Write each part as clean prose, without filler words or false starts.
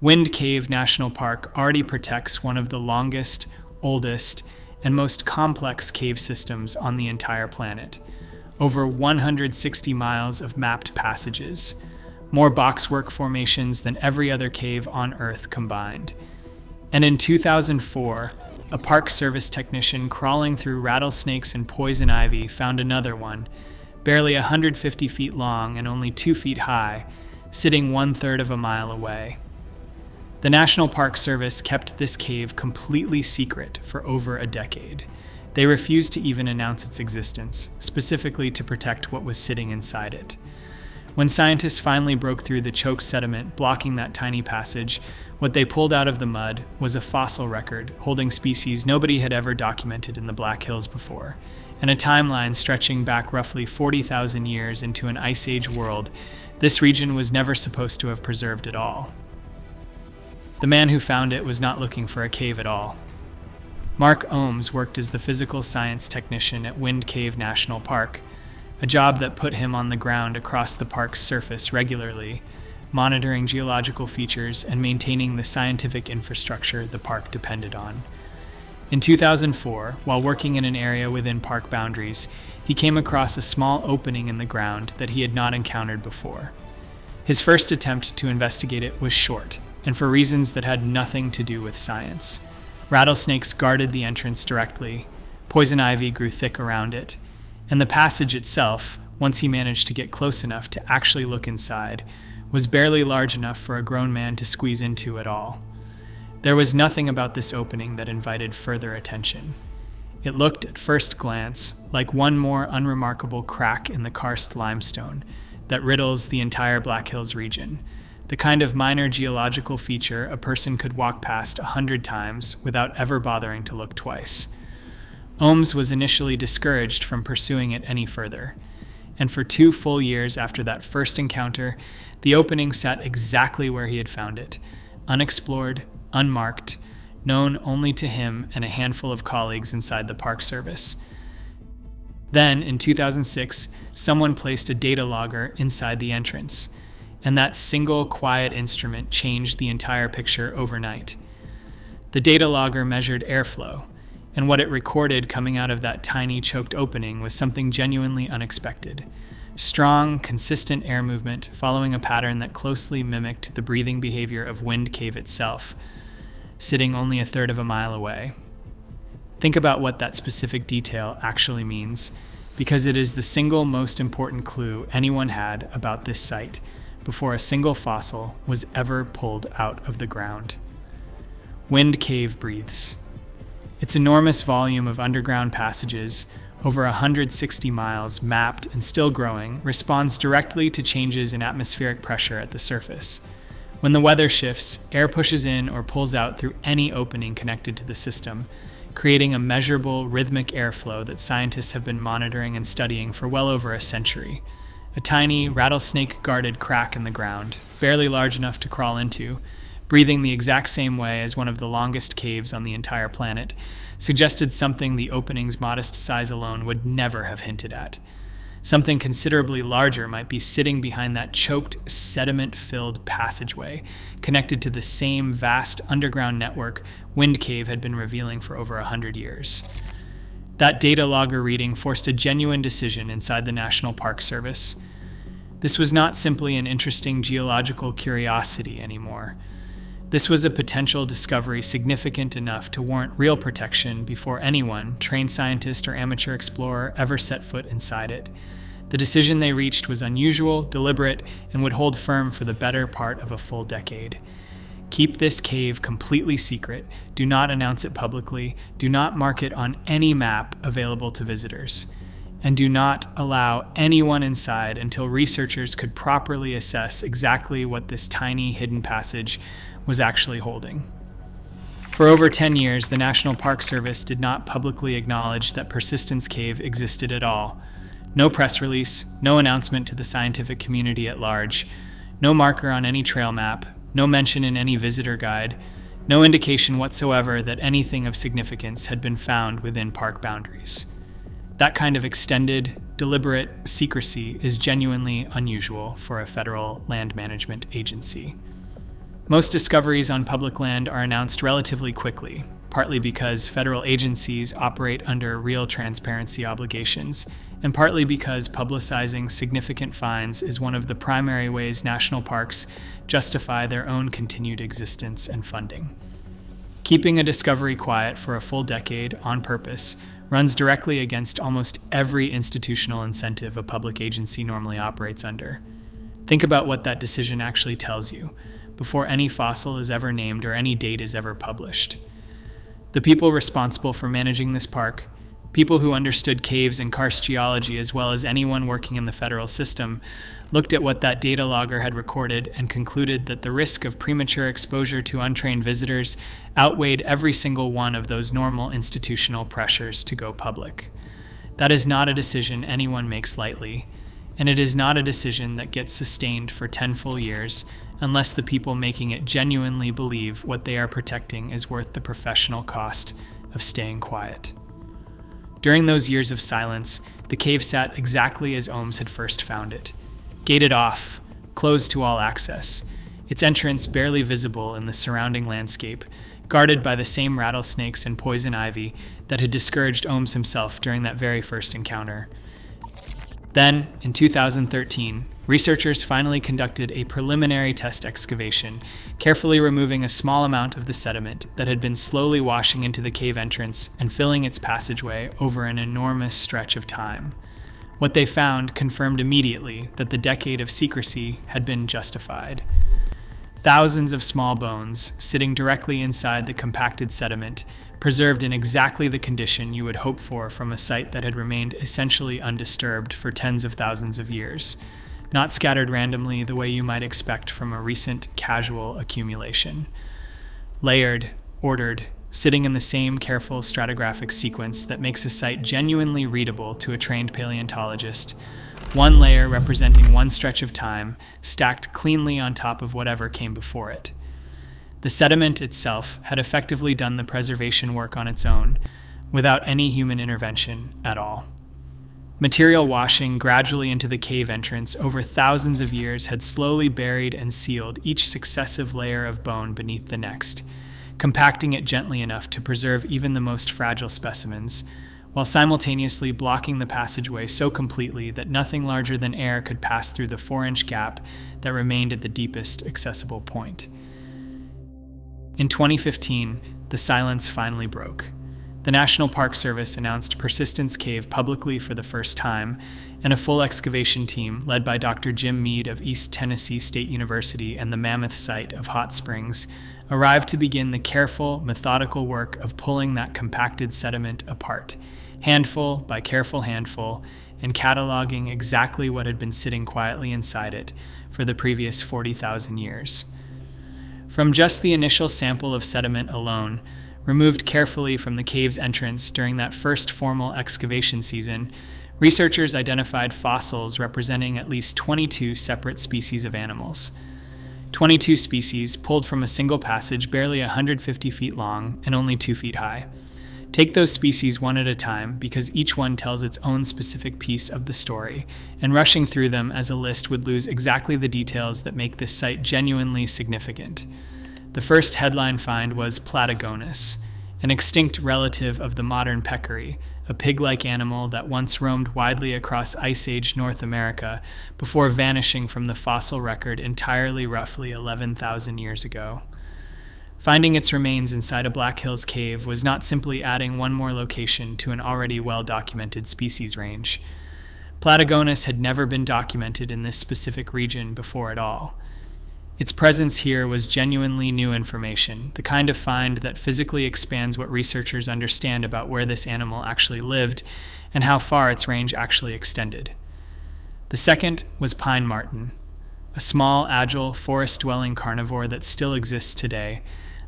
Wind Cave National Park already protects one of the longest, oldest, and most complex cave systems on the entire planet. Over 160 miles of mapped passages, more boxwork formations than every other cave on Earth combined. And in 2004, a Park Service technician crawling through rattlesnakes and poison ivy found another one, barely 150 feet long and only 2 feet high, sitting 1/3 of a mile away. The National Park Service kept this cave completely secret for over a decade. They refused to even announce its existence, specifically to protect what was sitting inside it. When scientists finally broke through the choked sediment blocking that tiny passage, what they pulled out of the mud was a fossil record holding species nobody had ever documented in the Black Hills before, and a timeline stretching back roughly 40,000 years into an Ice Age world this region was never supposed to have preserved at all. The man who found it was not looking for a cave at all. Marc Ohms worked as the physical science technician at Wind Cave National Park, a job that put him on the ground across the park's surface regularly, monitoring geological features and maintaining the scientific infrastructure the park depended on. In 2004, while working in an area within park boundaries, he came across a small opening in the ground that he had not encountered before. His first attempt to investigate it was short, and for reasons that had nothing to do with science. Rattlesnakes guarded the entrance directly, poison ivy grew thick around it, and the passage itself, once he managed to get close enough to actually look inside, was barely large enough for a grown man to squeeze into at all. There was nothing about this opening that invited further attention. It looked at first glance like one more unremarkable crack in the karst limestone that riddles the entire Black Hills region, the kind of minor geological feature a person could walk past 100 times without ever bothering to look twice. Ohms was initially discouraged from pursuing it any further, and for 2 full years after that first encounter, the opening sat exactly where he had found it, unexplored, unmarked, known only to him and a handful of colleagues inside the Park Service. Then, in 2006, someone placed a data logger inside the entrance, and that single quiet instrument changed the entire picture overnight. The data logger measured airflow, and what it recorded coming out of that tiny choked opening was something genuinely unexpected. Strong, consistent air movement following a pattern that closely mimicked the breathing behavior of Wind Cave itself, sitting only 1/3 of a mile away. Think about what that specific detail actually means, because it is the single most important clue anyone had about this site before a single fossil was ever pulled out of the ground. Wind Cave breathes. Its enormous volume of underground passages, over 160 miles mapped and still growing, responds directly to changes in atmospheric pressure at the surface. When the weather shifts, air pushes in or pulls out through any opening connected to the system, creating a measurable, rhythmic airflow that scientists have been monitoring and studying for well over a century. A tiny, rattlesnake-guarded crack in the ground, barely large enough to crawl into, breathing the exact same way as one of the longest caves on the entire planet, suggested something the opening's modest size alone would never have hinted at. Something considerably larger might be sitting behind that choked, sediment-filled passageway, connected to the same vast underground network Wind Cave had been revealing for over 100 years. That data logger reading forced a genuine decision inside the National Park Service. This was not simply an interesting geological curiosity anymore. This was a potential discovery significant enough to warrant real protection before anyone, trained scientist or amateur explorer, ever set foot inside it. The decision they reached was unusual, deliberate, and would hold firm for the better part of a full decade. Keep this cave completely secret. Do not announce it publicly. Do not mark it on any map available to visitors. And do not allow anyone inside until researchers could properly assess exactly what this tiny hidden passage was actually holding. For over 10 years, the National Park Service did not publicly acknowledge that Persistence Cave existed at all. No press release, no announcement to the scientific community at large, no marker on any trail map, no mention in any visitor guide, no indication whatsoever that anything of significance had been found within park boundaries. That kind of extended, deliberate secrecy is genuinely unusual for a federal land management agency. Most discoveries on public land are announced relatively quickly, partly because federal agencies operate under real transparency obligations, and partly because publicizing significant finds is one of the primary ways national parks justify their own continued existence and funding. Keeping a discovery quiet for a full decade on purpose runs directly against almost every institutional incentive a public agency normally operates under. Think about what that decision actually tells you before any fossil is ever named or any date is ever published. The people responsible for managing this park, people who understood caves and karst geology as well as anyone working in the federal system, looked at what that data logger had recorded and concluded that the risk of premature exposure to untrained visitors outweighed every single one of those normal institutional pressures to go public. That is not a decision anyone makes lightly, and it is not a decision that gets sustained for 10 full years unless the people making it genuinely believe what they are protecting is worth the professional cost of staying quiet. During those years of silence, the cave sat exactly as Ohms had first found it. Gated off, closed to all access, its entrance barely visible in the surrounding landscape, guarded by the same rattlesnakes and poison ivy that had discouraged Ohms himself during that very first encounter. Then, in 2013, researchers finally conducted a preliminary test excavation, carefully removing a small amount of the sediment that had been slowly washing into the cave entrance and filling its passageway over an enormous stretch of time. What they found confirmed immediately that the decade of secrecy had been justified. Thousands of small bones, sitting directly inside the compacted sediment, preserved in exactly the condition you would hope for from a site that had remained essentially undisturbed for tens of thousands of years, not scattered randomly the way you might expect from a recent casual accumulation. Layered, ordered, sitting in the same careful stratigraphic sequence that makes a site genuinely readable to a trained paleontologist, one layer representing one stretch of time, stacked cleanly on top of whatever came before it. The sediment itself had effectively done the preservation work on its own, without any human intervention at all. Material washing gradually into the cave entrance over thousands of years had slowly buried and sealed each successive layer of bone beneath the next, compacting it gently enough to preserve even the most fragile specimens, while simultaneously blocking the passageway so completely that nothing larger than air could pass through the 4-inch gap that remained at the deepest accessible point. In 2015, the silence finally broke. The National Park Service announced Persistence Cave publicly for the first time, and a full excavation team led by Dr. Jim Mead of East Tennessee State University and the Mammoth Site of Hot Springs arrived to begin the careful, methodical work of pulling that compacted sediment apart, handful by careful handful, and cataloging exactly what had been sitting quietly inside it for the previous 40,000 years. From just the initial sample of sediment alone, removed carefully from the cave's entrance during that first formal excavation season, researchers identified fossils representing at least 22 separate species of animals. 22 species pulled from a single passage barely 150 feet long and only 2 feet high. Take those species one at a time because each one tells its own specific piece of the story, and rushing through them as a list would lose exactly the details that make this site genuinely significant. The first headline find was Platygonus, an extinct relative of the modern peccary, a pig-like animal that once roamed widely across Ice Age North America before vanishing from the fossil record entirely roughly 11,000 years ago. Finding its remains inside a Black Hills cave was not simply adding one more location to an already well-documented species range. Platygonus had never been documented in this specific region before at all. Its presence here was genuinely new information, the kind of find that physically expands what researchers understand about where this animal actually lived and how far its range actually extended. The second was pine marten, a small, agile, forest-dwelling carnivore that still exists today,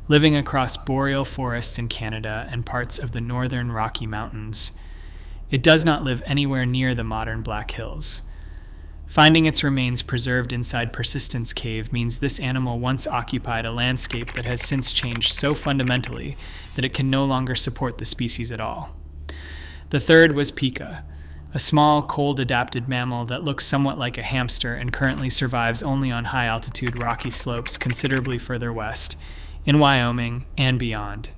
living across boreal forests in Canada and parts of the northern Rocky Mountains. It does not live anywhere near the modern Black Hills. Finding its remains preserved inside Persistence Cave means this animal once occupied a landscape that has since changed so fundamentally that it can no longer support the species at all. The third was pika, a small, cold-adapted mammal that looks somewhat like a hamster and currently survives only on high-altitude rocky slopes considerably further west, in Wyoming and beyond.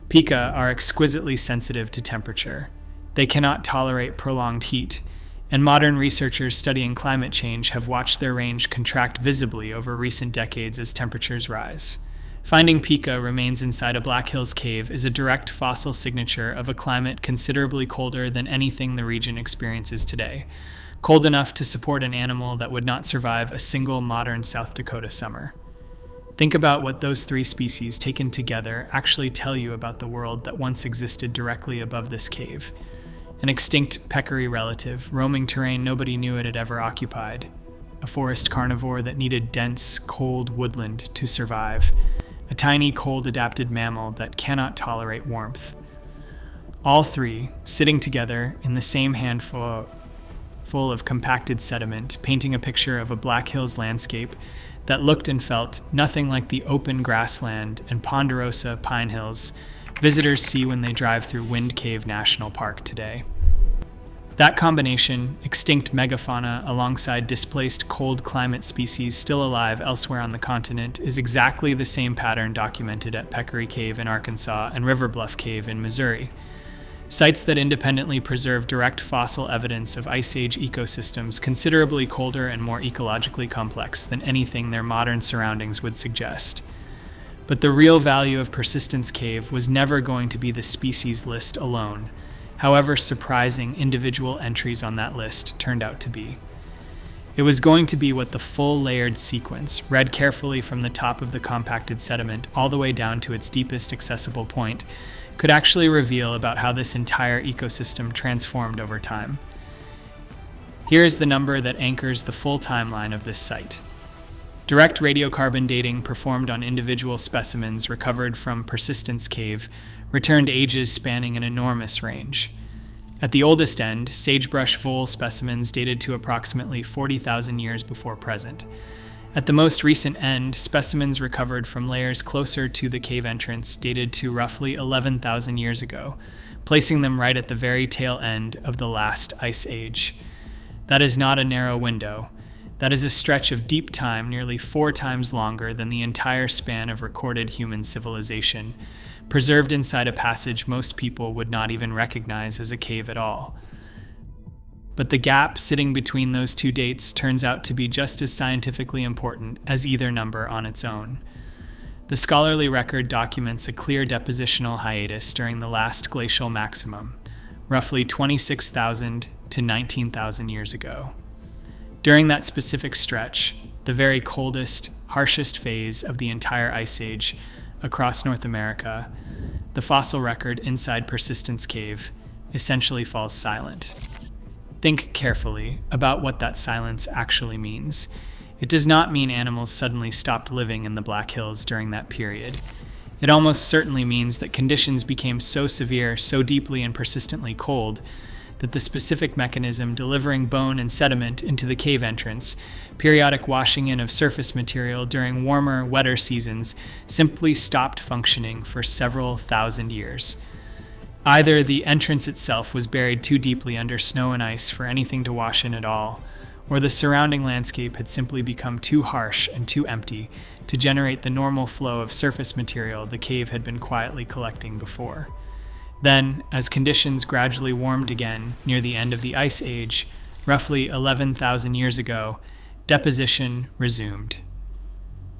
Pika are exquisitely sensitive to temperature. They cannot tolerate prolonged heat, and modern researchers studying climate change have watched their range contract visibly over recent decades as temperatures rise. Finding pika remains inside a Black Hills cave is a direct fossil signature of a climate considerably colder than anything the region experiences today, cold enough to support an animal that would not survive a single modern South Dakota summer. Think about what those three species taken together actually tell you about the world that once existed directly above this cave. An extinct peccary relative, roaming terrain nobody knew it had ever occupied. A forest carnivore that needed dense, cold woodland to survive. A tiny, cold-adapted mammal that cannot tolerate warmth. All three, sitting together in the same handful of compacted sediment, painting a picture of a Black Hills landscape that looked and felt nothing like the open grassland and ponderosa pine hills visitors see when they drive through Wind Cave National Park today. That combination, extinct megafauna alongside displaced cold climate species still alive elsewhere on the continent, is exactly the same pattern documented at Peccary Cave in Arkansas and River Bluff Cave in Missouri. Sites that independently preserve direct fossil evidence of Ice Age ecosystems considerably colder and more ecologically complex than anything their modern surroundings would suggest. But the real value of Persistence Cave was never going to be the species list alone, however surprising individual entries on that list turned out to be. It was going to be what the full layered sequence, read carefully from the top of the compacted sediment all the way down to its deepest accessible point, could actually reveal about how this entire ecosystem transformed over time. Here is the number that anchors the full timeline of this site. Direct radiocarbon dating performed on individual specimens recovered from Persistence Cave returned ages spanning an enormous range. At the oldest end, sagebrush vole specimens dated to approximately 40,000 years before present. At the most recent end, specimens recovered from layers closer to the cave entrance dated to roughly 11,000 years ago, placing them right at the very tail end of the last ice age. That is not a narrow window. That is a stretch of deep time nearly 4 times longer than the entire span of recorded human civilization, preserved inside a passage most people would not even recognize as a cave at all. But the gap sitting between those two dates turns out to be just as scientifically important as either number on its own. The scholarly record documents a clear depositional hiatus during the Last Glacial Maximum, roughly 26,000 to 19,000 years ago. During that specific stretch, the very coldest, harshest phase of the entire Ice Age across North America, the fossil record inside Persistence Cave essentially falls silent. Think carefully about what that silence actually means. It does not mean animals suddenly stopped living in the Black Hills during that period. It almost certainly means that conditions became so severe, so deeply and persistently cold, that the specific mechanism delivering bone and sediment into the cave entrance, periodic washing in of surface material during warmer, wetter seasons, simply stopped functioning for several thousand years. Either the entrance itself was buried too deeply under snow and ice for anything to wash in at all, or the surrounding landscape had simply become too harsh and too empty to generate the normal flow of surface material the cave had been quietly collecting before. Then, as conditions gradually warmed again near the end of the Ice Age, roughly 11,000 years ago, deposition resumed.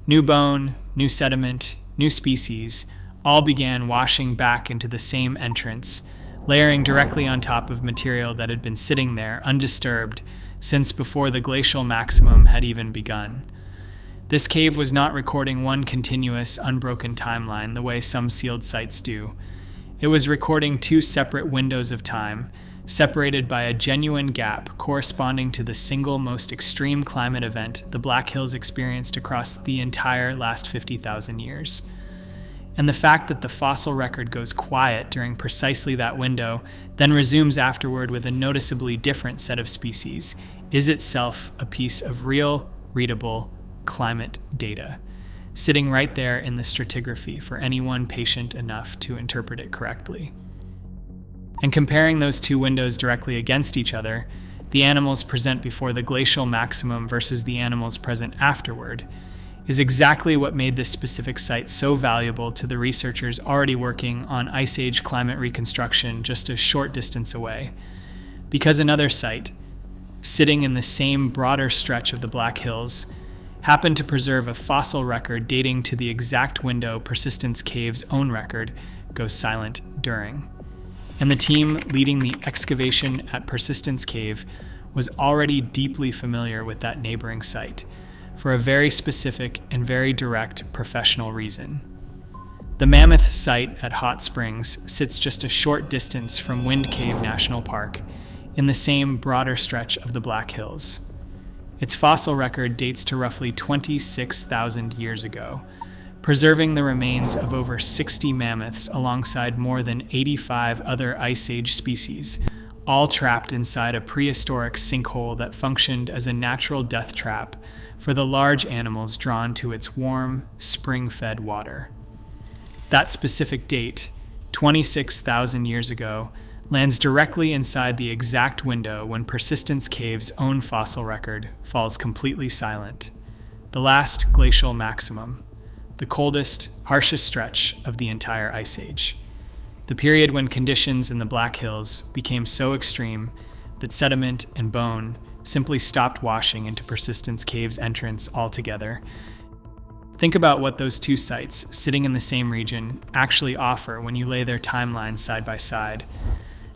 New bone, new sediment, new species, all began washing back into the same entrance, layering directly on top of material that had been sitting there undisturbed since before the glacial maximum had even begun. This cave was not recording one continuous, unbroken timeline the way some sealed sites do. It was recording 2 separate windows of time, separated by a genuine gap corresponding to the single most extreme climate event the Black Hills experienced across the entire last 50,000 years. And the fact that the fossil record goes quiet during precisely that window, then resumes afterward with a noticeably different set of species, is itself a piece of real, readable climate data, sitting right there in the stratigraphy for anyone patient enough to interpret it correctly. And comparing those two windows directly against each other, the animals present before the glacial maximum versus the animals present afterward, is exactly what made this specific site so valuable to the researchers already working on Ice Age climate reconstruction just a short distance away. Because another site, sitting in the same broader stretch of the Black Hills, happened to preserve a fossil record dating to the exact window Persistence Cave's own record goes silent during. And the team leading the excavation at Persistence Cave was already deeply familiar with that neighboring site, for a very specific and very direct professional reason. The Mammoth Site at Hot Springs sits just a short distance from Wind Cave National Park, in the same broader stretch of the Black Hills. Its fossil record dates to roughly 26,000 years ago, preserving the remains of over 60 mammoths alongside more than 85 other Ice Age species, all trapped inside a prehistoric sinkhole that functioned as a natural death trap for the large animals drawn to its warm, spring-fed water. That specific date, 26,000 years ago, lands directly inside the exact window when Persistence Cave's own fossil record falls completely silent. The Last Glacial Maximum, the coldest, harshest stretch of the entire Ice Age. The period when conditions in the Black Hills became so extreme that sediment and bone simply stopped washing into Persistence Cave's entrance altogether. Think about what those two sites, sitting in the same region, actually offer when you lay their timelines side by side.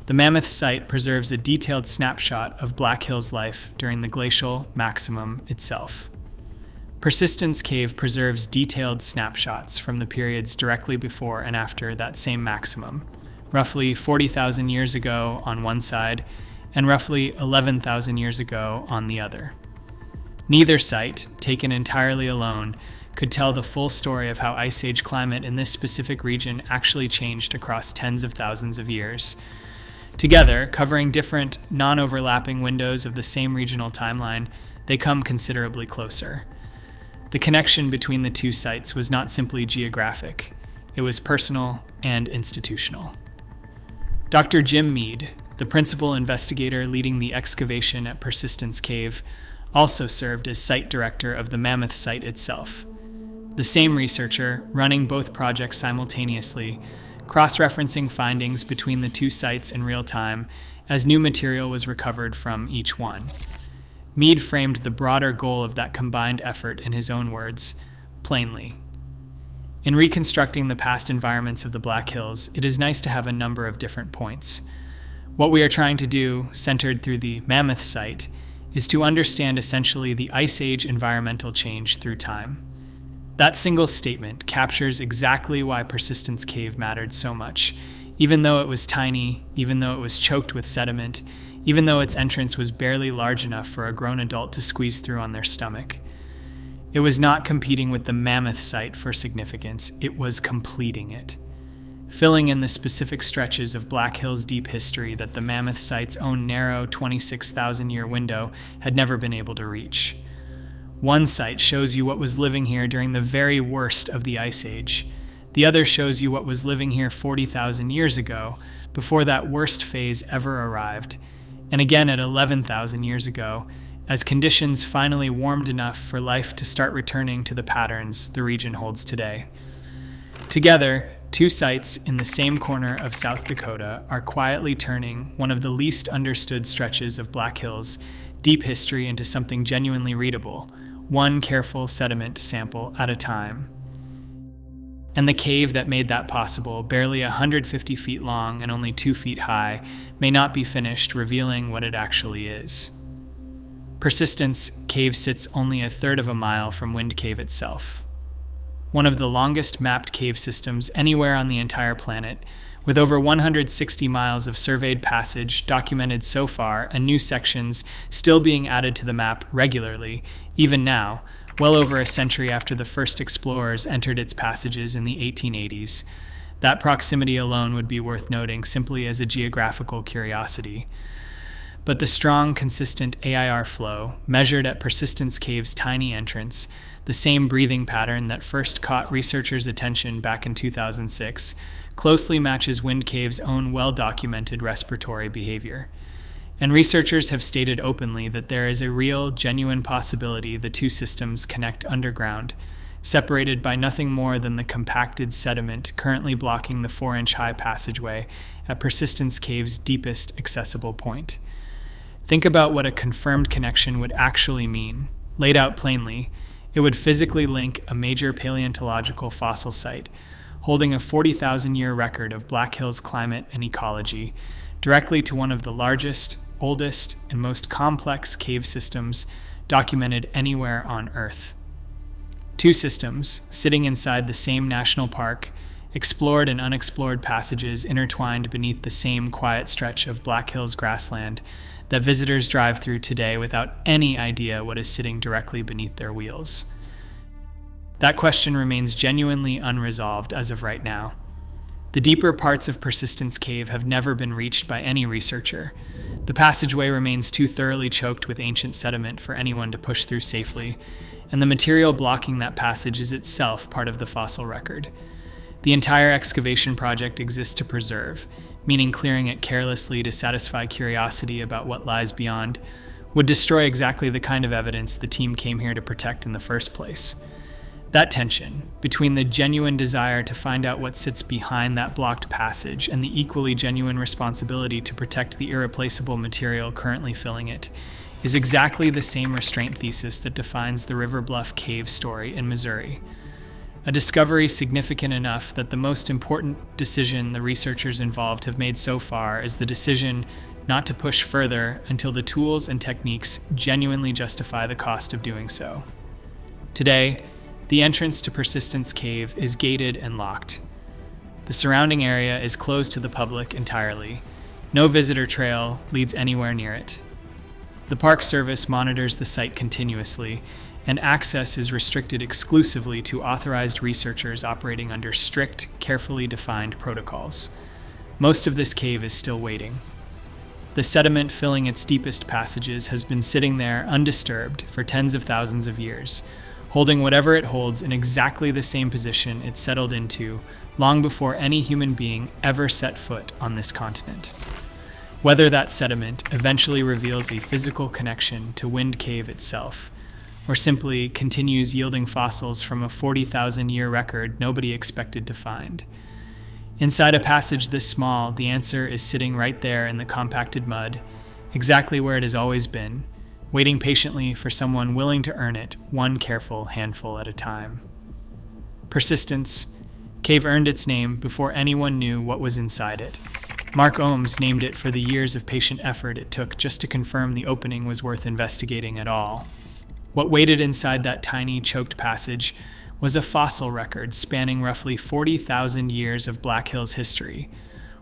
The Mammoth Site preserves a detailed snapshot of Black Hills life during the glacial maximum itself. Persistence Cave preserves detailed snapshots from the periods directly before and after that same maximum, roughly 40,000 years ago on one side, and roughly 11,000 years ago on the other. Neither site, taken entirely alone, could tell the full story of how Ice Age climate in this specific region actually changed across tens of thousands of years. Together, covering different, non-overlapping windows of the same regional timeline, they come considerably closer. The connection between the two sites was not simply geographic, it was personal and institutional. Dr. Jim Mead, the principal investigator leading the excavation at Persistence Cave, also served as site director of the Mammoth Site itself. The same researcher, running both projects simultaneously, cross-referencing findings between the two sites in real time as new material was recovered from each one. Mead framed the broader goal of that combined effort in his own words, plainly. In reconstructing the past environments of the Black Hills, it is nice to have a number of different points. What we are trying to do, centered through the Mammoth Site, is to understand essentially the Ice Age environmental change through time. That single statement captures exactly why Persistence Cave mattered so much, even though it was tiny, even though it was choked with sediment, even though its entrance was barely large enough for a grown adult to squeeze through on their stomach. It was not competing with the Mammoth Site for significance, it was completing it, filling in the specific stretches of Black Hills' deep history that the Mammoth Site's own narrow 26,000-year window had never been able to reach. One site shows you what was living here during the very worst of the Ice Age. The other shows you what was living here 40,000 years ago, before that worst phase ever arrived, and again at 11,000 years ago, as conditions finally warmed enough for life to start returning to the patterns the region holds today. Together, two sites in the same corner of South Dakota are quietly turning one of the least understood stretches of Black Hills' deep history into something genuinely readable, one careful sediment sample at a time. And the cave that made that possible, barely 150 feet long and only 2 feet high, may not be finished revealing what it actually is. Persistence Cave sits only a third of a mile from Wind Cave itself, one of the longest mapped cave systems anywhere on the entire planet, with over 160 miles of surveyed passage documented so far and new sections still being added to the map regularly, even now, well over a century after the first explorers entered its passages in the 1880s. That proximity alone would be worth noting simply as a geographical curiosity. But the strong, consistent AIR flow, measured at Persistence Cave's tiny entrance, the same breathing pattern that first caught researchers' attention back in 2006, closely matches Wind Cave's own well-documented respiratory behavior. And researchers have stated openly that there is a real, genuine possibility the two systems connect underground, separated by nothing more than the compacted sediment currently blocking the 4-inch-high passageway at Persistence Cave's deepest accessible point. Think about what a confirmed connection would actually mean. Laid out plainly, it would physically link a major paleontological fossil site, holding a 40,000-year record of Black Hills climate and ecology, directly to one of the largest, oldest, and most complex cave systems documented anywhere on Earth. Two systems, sitting inside the same national park, explored and unexplored passages intertwined beneath the same quiet stretch of Black Hills grassland that visitors drive through today without any idea what is sitting directly beneath their wheels. That question remains genuinely unresolved as of right now. The deeper parts of Persistence Cave have never been reached by any researcher. The passageway remains too thoroughly choked with ancient sediment for anyone to push through safely, and the material blocking that passage is itself part of the fossil record. The entire excavation project exists to preserve, meaning clearing it carelessly to satisfy curiosity about what lies beyond would destroy exactly the kind of evidence the team came here to protect in the first place. That tension, between the genuine desire to find out what sits behind that blocked passage and the equally genuine responsibility to protect the irreplaceable material currently filling it, is exactly the same restraint thesis that defines the River Bluff Cave story in Missouri. A discovery significant enough that the most important decision the researchers involved have made so far is the decision not to push further until the tools and techniques genuinely justify the cost of doing so. Today, the entrance to Persistence Cave is gated and locked. The surrounding area is closed to the public entirely. No visitor trail leads anywhere near it. The Park Service monitors the site continuously, and access is restricted exclusively to authorized researchers operating under strict, carefully defined protocols. Most of this cave is still waiting. The sediment filling its deepest passages has been sitting there undisturbed for tens of thousands of years, holding whatever it holds in exactly the same position it settled into long before any human being ever set foot on this continent. Whether that sediment eventually reveals a physical connection to Wind Cave itself, or simply continues yielding fossils from a 40,000-year record nobody expected to find. Inside a passage this small, the answer is sitting right there in the compacted mud, exactly where it has always been, waiting patiently for someone willing to earn it, one careful handful at a time. Persistence. Cave earned its name before anyone knew what was inside it. Marc Ohms named it for the years of patient effort it took just to confirm the opening was worth investigating at all. What waited inside that tiny, choked passage was a fossil record spanning roughly 40,000 years of Black Hills history,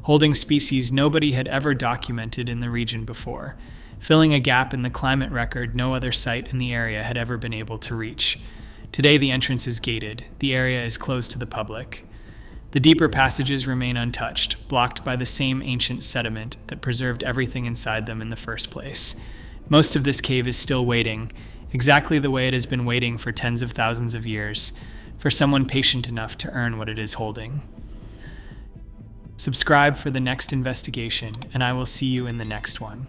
holding species nobody had ever documented in the region before, filling a gap in the climate record no other site in the area had ever been able to reach. Today the entrance is gated, the area is closed to the public. The deeper passages remain untouched, blocked by the same ancient sediment that preserved everything inside them in the first place. Most of this cave is still waiting, exactly the way it has been waiting for tens of thousands of years, for someone patient enough to earn what it is holding. Subscribe for the next investigation, and I will see you in the next one.